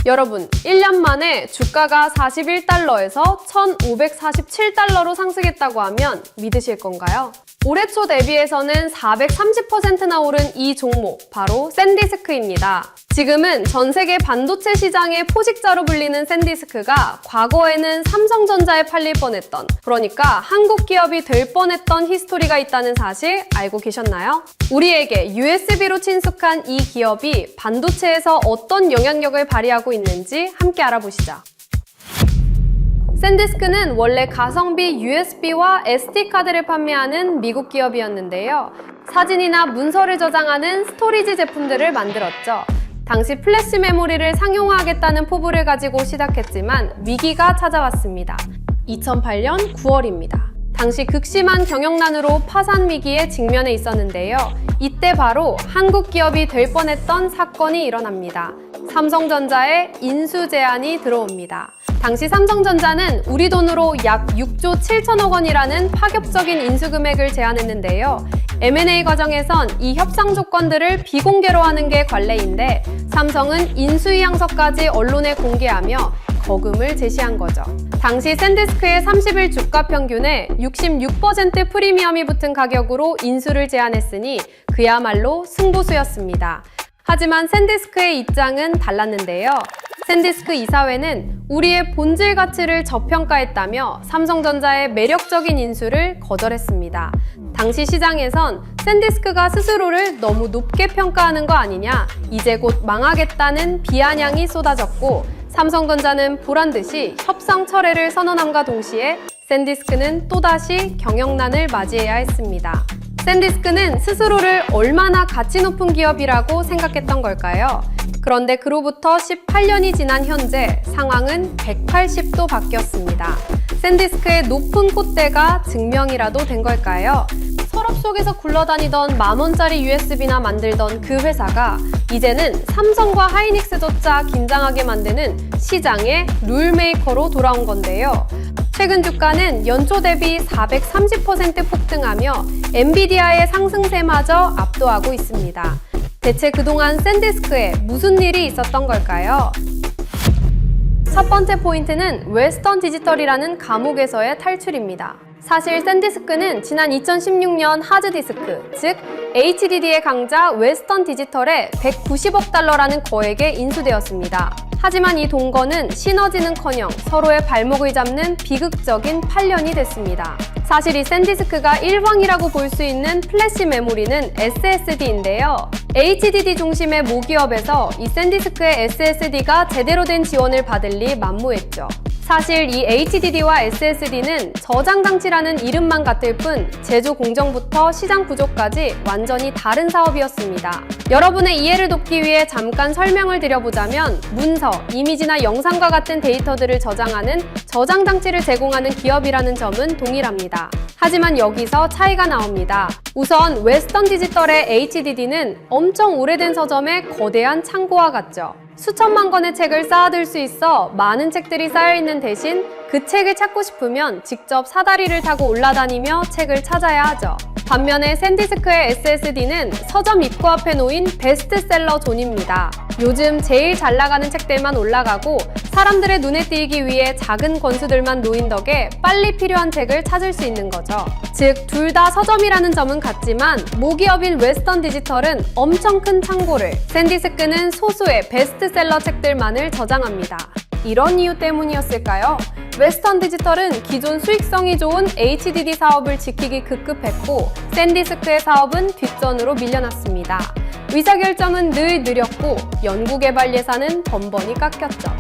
여러분, 1년 만에 주가가 41달러에서 1,547달러로 상승했다고 하면 믿으실 건가요? 올해 초 대비해서는 430%나 오른 이 종목, 바로 샌디스크입니다. 지금은 전 세계 반도체 시장의 포식자로 불리는 샌디스크가 과거에는 삼성전자에 팔릴 뻔했던, 그러니까 한국 기업이 될 뻔했던 히스토리가 있다는 사실 알고 계셨나요? 우리에게 USB로 친숙한 이 기업이 반도체에서 어떤 영향력을 발휘하고 있는지 함께 알아보시죠. 샌디스크는 원래 가성비 USB와 SD카드를 판매하는 미국 기업이었는데요. 사진이나 문서를 저장하는 스토리지 제품들을 만들었죠. 당시 플래시 메모리를 상용화하겠다는 포부를 가지고 시작했지만 위기가 찾아왔습니다. 2008년 9월입니다. 당시 극심한 경영난으로 파산 위기에 직면해 있었는데요. 이때 바로 한국 기업이 될 뻔했던 사건이 일어납니다. 삼성전자의 인수 제안이 들어옵니다. 당시 삼성전자는 우리 돈으로 약 6조 7천억 원이라는 파격적인 인수 금액을 제안했는데요. M&A 과정에선 이 협상 조건들을 비공개로 하는 게 관례인데 삼성은 인수위 항서까지 언론에 공개하며 거금을 제시한 거죠. 당시 샌디스크의 30일 주가 평균에 66% 프리미엄이 붙은 가격으로 인수를 제안했으니 그야말로 승부수였습니다. 하지만 샌디스크의 입장은 달랐는데요. 샌디스크 이사회는 우리의 본질 가치를 저평가했다며 삼성전자의 매력적인 인수를 거절했습니다. 당시 시장에선 샌디스크가 스스로를 너무 높게 평가하는 거 아니냐, 이제 곧 망하겠다는 비아냥이 쏟아졌고 삼성전자는 보란듯이 협상 철회를 선언함과 동시에 샌디스크는 또다시 경영난을 맞이해야 했습니다. 샌디스크는 스스로를 얼마나 가치 높은 기업이라고 생각했던 걸까요? 그런데 그로부터 18년이 지난 현재 상황은 180도 바뀌었습니다. 샌디스크의 높은 콧대가 증명이라도 된 걸까요? 서랍 속에서 굴러다니던 만원짜리 USB나 만들던 그 회사가 이제는 삼성과 하이닉스조차 긴장하게 만드는 시장의 룰메이커로 돌아온 건데요. 최근 주가는 연초 대비 430% 폭등하며 엔비디아의 상승세마저 압도하고 있습니다. 대체 그동안 샌디스크에 무슨 일이 있었던 걸까요? 첫 번째 포인트는 웨스턴 디지털이라는 감옥에서의 탈출입니다. 사실 샌디스크는 지난 2016년 하드디스크, 즉 HDD의 강자 웨스턴 디지털에 190억 달러라는 거액에 인수되었습니다. 하지만 이 동거는 시너지는커녕 서로의 발목을 잡는 비극적인 8년이 됐습니다. 사실 이 샌디스크가 일왕이라고 볼 수 있는 플래시 메모리는 SSD인데요. HDD 중심의 모기업에서 이 샌디스크의 SSD가 제대로 된 지원을 받을 리 만무했죠. 사실 이 HDD와 SSD는 저장 장치라는 이름만 같을 뿐 제조 공정부터 시장 구조까지 완전히 다른 사업이었습니다. 여러분의 이해를 돕기 위해 잠깐 설명을 드려보자면 문서, 이미지나 영상과 같은 데이터들을 저장하는 저장 장치를 제공하는 기업이라는 점은 동일합니다. 하지만 여기서 차이가 나옵니다. 우선 웨스턴 디지털의 HDD는 엄청 오래된 서점의 거대한 창고와 같죠. 수천만 권의 책을 쌓아둘 수 있어 많은 책들이 쌓여있는 대신 그 책을 찾고 싶으면 직접 사다리를 타고 올라다니며 책을 찾아야 하죠. 반면에 샌디스크의 SSD는 서점 입구 앞에 놓인 베스트셀러 존입니다. 요즘 제일 잘 나가는 책들만 올라가고 사람들의 눈에 띄기 위해 작은 권수들만 놓인 덕에 빨리 필요한 책을 찾을 수 있는 거죠. 즉, 둘 다 서점이라는 점은 같지만 모기업인 웨스턴 디지털은 엄청 큰 창고를, 샌디스크는 소수의 베스트셀러 책들만을 저장합니다. 이런 이유 때문이었을까요? 웨스턴 디지털은 기존 수익성이 좋은 HDD 사업을 지키기 급급했고 샌디스크의 사업은 뒷전으로 밀려났습니다. 의사결정은 늘 느렸고 연구개발 예산은 번번이 깎였죠.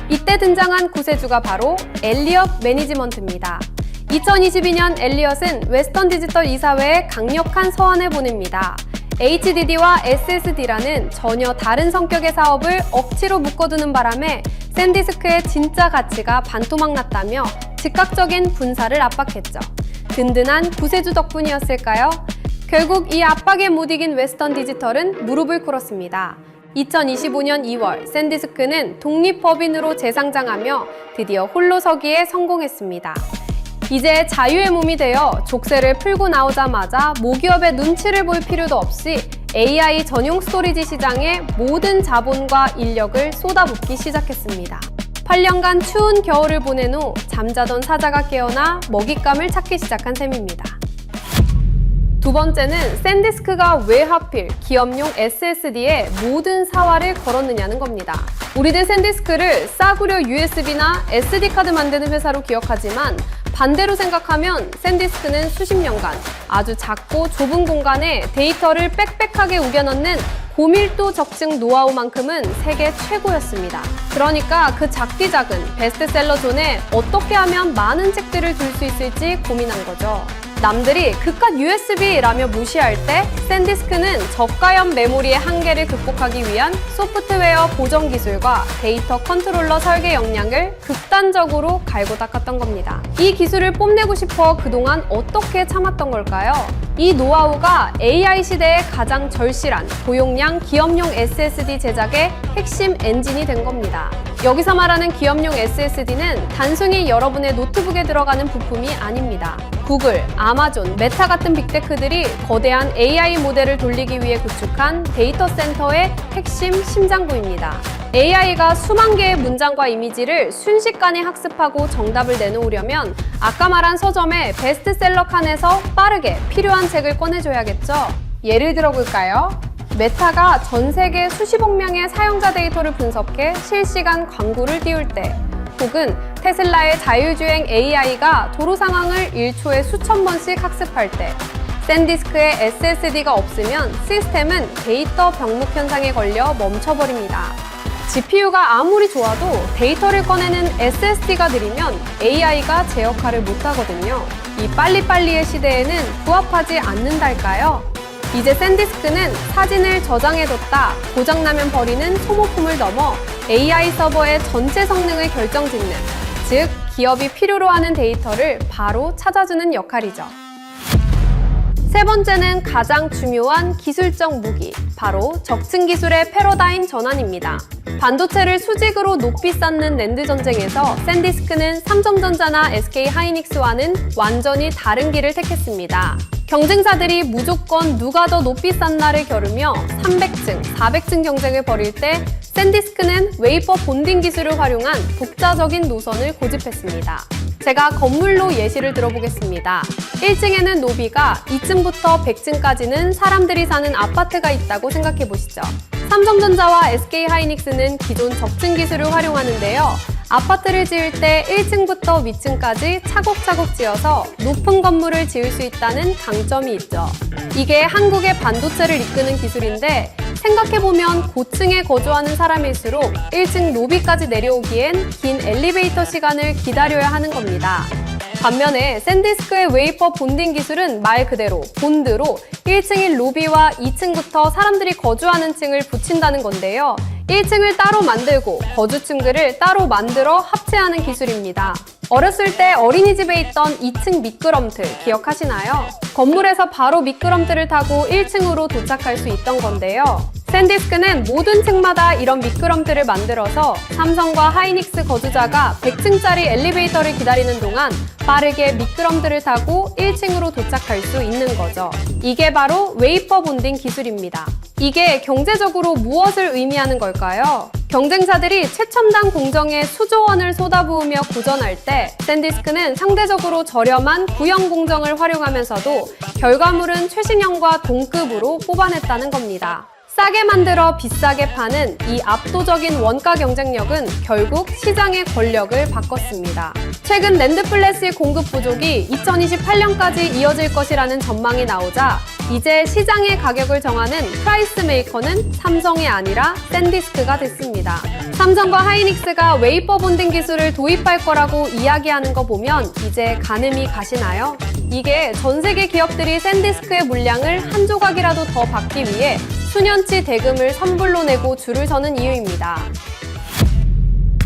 이때 등장한 구세주가 바로 엘리엇 매니지먼트입니다. 2022년 엘리엇은 웨스턴 디지털 이사회에 강력한 서한을 보냅니다. HDD와 SSD라는 전혀 다른 성격의 사업을 억지로 묶어두는 바람에 샌디스크의 진짜 가치가 반토막 났다며 즉각적인 분사를 압박했죠. 든든한 구세주 덕분이었을까요? 결국 이 압박에 못 이긴 웨스턴 디지털은 무릎을 꿇었습니다. 2025년 2월 샌디스크는 독립법인으로 재상장하며 드디어 홀로 서기에 성공했습니다. 이제 자유의 몸이 되어 족쇄를 풀고 나오자마자 모기업의 눈치를 볼 필요도 없이 AI 전용 스토리지 시장에 모든 자본과 인력을 쏟아붓기 시작했습니다. 8년간 추운 겨울을 보낸 후 잠자던 사자가 깨어나 먹잇감을 찾기 시작한 셈입니다. 두 번째는 샌디스크가 왜 하필 기업용 SSD에 모든 사활을 걸었느냐는 겁니다. 우리는 샌디스크를 싸구려 USB나 SD카드 만드는 회사로 기억하지만 반대로 생각하면 샌디스크는 수십 년간 아주 작고 좁은 공간에 데이터를 빽빽하게 우겨넣는 고밀도 적증 노하우만큼은 세계 최고였습니다. 그러니까 그 작디 작은 베스트셀러 존에 어떻게 하면 많은 책들을 둘 수 있을지 고민한 거죠. 남들이 그깟 USB라며 무시할 때 샌디스크는 저가형 메모리의 한계를 극복하기 위한 소프트웨어 보정 기술과 데이터 컨트롤러 설계 역량을 극단적으로 갈고 닦았던 겁니다. 이 기술을 뽐내고 싶어 그동안 어떻게 참았던 걸까요? 이 노하우가 AI 시대의 가장 절실한 고용량 기업용 SSD 제작의 핵심 엔진이 된 겁니다. 여기서 말하는 기업용 SSD는 단순히 여러분의 노트북에 들어가는 부품이 아닙니다. 구글, 아마존, 메타 같은 빅테크들이 거대한 AI 모델을 돌리기 위해 구축한 데이터 센터의 핵심 심장부입니다. AI가 수만 개의 문장과 이미지를 순식간에 학습하고 정답을 내놓으려면 아까 말한 서점의 베스트셀러 칸에서 빠르게 필요한 책을 꺼내줘야겠죠? 예를 들어볼까요? 메타가 전 세계 수십억 명의 사용자 데이터를 분석해 실시간 광고를 띄울 때, 혹은 테슬라의 자율주행 AI가 도로 상황을 1초에 수천 번씩 학습할 때, 샌디스크에 SSD가 없으면 시스템은 데이터 병목 현상에 걸려 멈춰버립니다. GPU가 아무리 좋아도 데이터를 꺼내는 SSD가 느리면 AI가 제 역할을 못하거든요. 이 빨리빨리의 시대에는 부합하지 않는달까요? 이제 샌디스크는 사진을 저장해뒀다 고장나면 버리는 소모품을 넘어 AI 서버의 전체 성능을 결정짓는, 즉 기업이 필요로 하는 데이터를 바로 찾아주는 역할이죠. 세 번째는 가장 중요한 기술적 무기, 바로 적층 기술의 패러다임 전환입니다. 반도체를 수직으로 높이 쌓는 낸드 전쟁에서 샌디스크는 삼성전자나 SK하이닉스와는 완전히 다른 길을 택했습니다. 경쟁사들이 무조건 누가 더 높이 쌓나를 겨루며 300층, 400층 경쟁을 벌일 때 샌디스크는 웨이퍼 본딩 기술을 활용한 독자적인 노선을 고집했습니다. 제가 건물로 예시를 들어보겠습니다. 1층에는 노비가 2층부터 100층까지는 사람들이 사는 아파트가 있다고 생각해 보시죠. 삼성전자와 SK하이닉스는 기존 적층 기술을 활용하는데요. 아파트를 지을 때 1층부터 위층까지 차곡차곡 지어서 높은 건물을 지을 수 있다는 강점이 있죠. 이게 한국의 반도체를 이끄는 기술인데 생각해보면 고층에 거주하는 사람일수록 1층 로비까지 내려오기엔 긴 엘리베이터 시간을 기다려야 하는 겁니다. 반면에 샌디스크의 웨이퍼 본딩 기술은 말 그대로 본드로 1층인 로비와 2층부터 사람들이 거주하는 층을 붙인다는 건데요. 1층을 따로 만들고 거주층들을 따로 만들어 합체하는 기술입니다. 어렸을 때 어린이집에 있던 2층 미끄럼틀 기억하시나요? 건물에서 바로 미끄럼틀을 타고 1층으로 도착할 수 있던 건데요. 샌디스크는 모든 층마다 이런 미끄럼틀을 만들어서 삼성과 하이닉스 거주자가 100층짜리 엘리베이터를 기다리는 동안 빠르게 미끄럼틀을 타고 1층으로 도착할 수 있는 거죠. 이게 바로 웨이퍼 본딩 기술입니다. 이게 경제적으로 무엇을 의미하는 걸까요? 경쟁사들이 최첨단 공정에 수조 원을 쏟아부으며 고전할 때 샌디스크는 상대적으로 저렴한 구형 공정을 활용하면서도 결과물은 최신형과 동급으로 뽑아냈다는 겁니다. 싸게 만들어 비싸게 파는 이 압도적인 원가 경쟁력은 결국 시장의 권력을 바꿨습니다. 최근 낸드 플래시 공급 부족이 2028년까지 이어질 것이라는 전망이 나오자 이제 시장의 가격을 정하는 프라이스 메이커는 삼성이 아니라 샌디스크가 됐습니다. 삼성과 하이닉스가 웨이퍼 본딩 기술을 도입할 거라고 이야기하는 거 보면 이제 가늠이 가시나요? 이게 전 세계 기업들이 샌디스크의 물량을 한 조각이라도 더 받기 위해 수년치 대금을 선불로 내고 줄을 서는 이유입니다.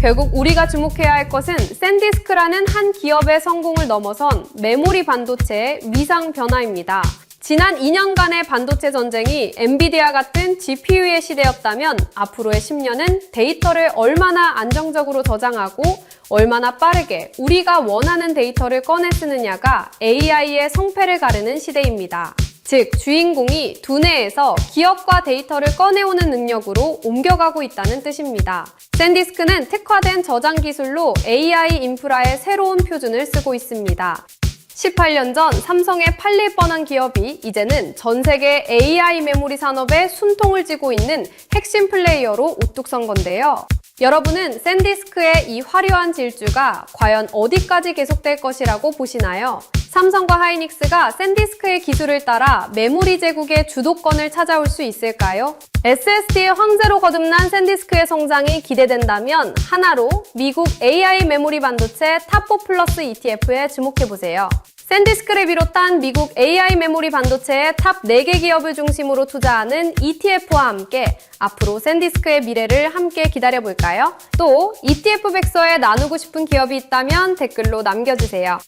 결국 우리가 주목해야 할 것은 샌디스크라는 한 기업의 성공을 넘어선 메모리 반도체의 위상 변화입니다. 지난 2년간의 반도체 전쟁이 엔비디아 같은 GPU의 시대였다면 앞으로의 10년은 데이터를 얼마나 안정적으로 저장하고 얼마나 빠르게 우리가 원하는 데이터를 꺼내 쓰느냐가 AI의 성패를 가르는 시대입니다. 즉 주인공이 두뇌에서 기업과 데이터를 꺼내오는 능력으로 옮겨가고 있다는 뜻입니다. 샌디스크는 특화된 저장 기술로 AI 인프라의 새로운 표준을 쓰고 있습니다. 18년 전 삼성에 팔릴 뻔한 기업이 이제는 전 세계 AI 메모리 산업에 숨통을 쥐고 있는 핵심 플레이어로 우뚝 선 건데요. 여러분은 샌디스크의 이 화려한 질주가 과연 어디까지 계속될 것이라고 보시나요? 삼성과 하이닉스가 샌디스크의 기술을 따라 메모리 제국의 주도권을 찾아올 수 있을까요? SSD의 황제로 거듭난 샌디스크의 성장이 기대된다면 하나로 미국 AI 메모리 반도체 탑4 플러스 ETF에 주목해보세요. 샌디스크를 비롯한 미국 AI 메모리 반도체의 탑 4개 기업을 중심으로 투자하는 ETF와 함께 앞으로 샌디스크의 미래를 함께 기다려볼까요? 또 ETF 백서에 나누고 싶은 기업이 있다면 댓글로 남겨주세요.